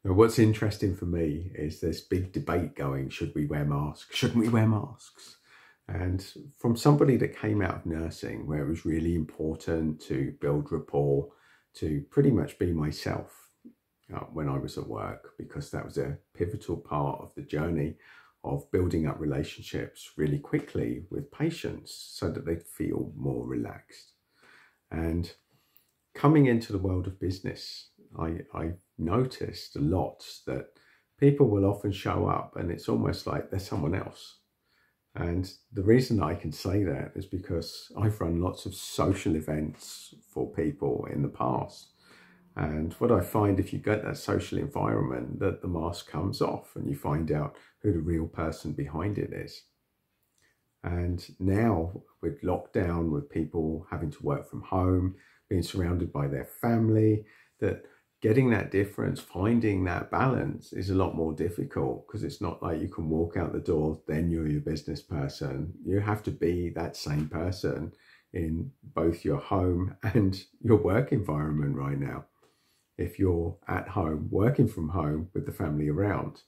Now, what's interesting for me is this big debate going, should we wear masks? Shouldn't we wear masks? And from somebody that came out of nursing, where it was really important to build rapport, to pretty much be myself when I was at work, because that was a pivotal part of the journey of building up relationships really quickly with patients so that they'd feel more relaxed. And coming into the world of business, I noticed a lot that people will often show up and it's almost like they're someone else. And the reason I can say that is because I've run lots of social events for people in the past. And what I find, if you get that social environment, that the mask comes off and you find out who the real person behind it is. And now with lockdown, with people having to work from home, being surrounded by their family, that getting that difference, finding that balance is a lot more difficult, because it's not like you can walk out the door, then you're your business person. You have to be that same person in both your home and your work environment right now. If you're at home, working from home with the family around.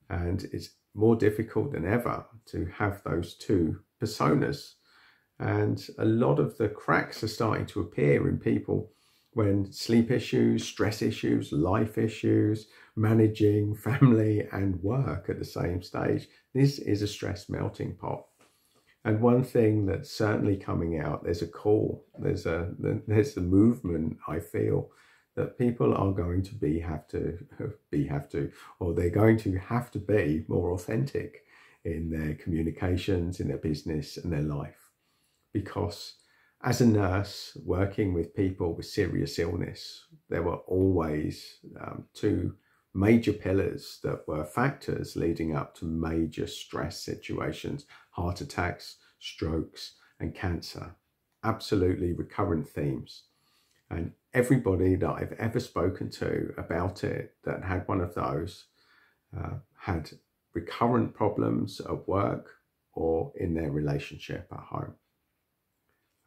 And it's more difficult than ever to have those two personas. And a lot of the cracks are starting to appear in people when sleep issues, stress issues, life issues, managing family and work at the same stage. This is a stress melting pot. And one thing that's certainly coming out, there's a call, there's the movement, I feel, that people are going to they're going to have to be more authentic in their communications, in their business and their life. Because as a nurse working with people with serious illness, there were always two major pillars that were factors leading up to major stress situations: heart attacks, strokes and cancer. Absolutely recurrent themes. And everybody that I've ever spoken to about it that had one of those had recurrent problems at work or in their relationship at home.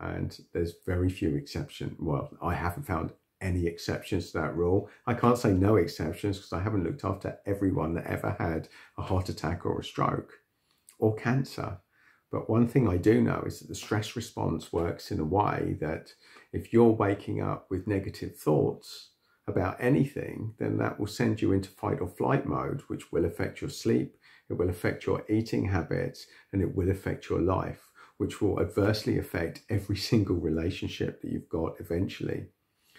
And there's very few exceptions. Well, I haven't found any exceptions to that rule. I can't say no exceptions because I haven't looked after everyone that ever had a heart attack or a stroke or cancer. But one thing I do know is that the stress response works in a way that if you're waking up with negative thoughts about anything, then that will send you into fight or flight mode, which will affect your sleep, it will affect your eating habits, and it will affect your life, which will adversely affect every single relationship that you've got eventually.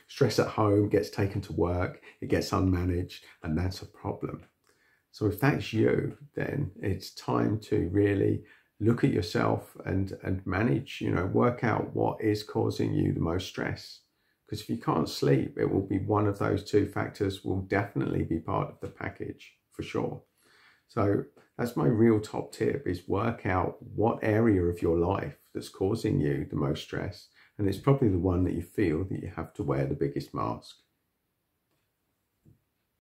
Stress at home gets taken to work, it gets unmanaged, and that's a problem. So if that's you, then it's time to really look at yourself and manage, work out what is causing you the most stress. Because if you can't sleep, it will be one of those two factors will definitely be part of the package for sure. So that's my real top tip, is work out what area of your life that's causing you the most stress. And it's probably the one that you feel that you have to wear the biggest mask.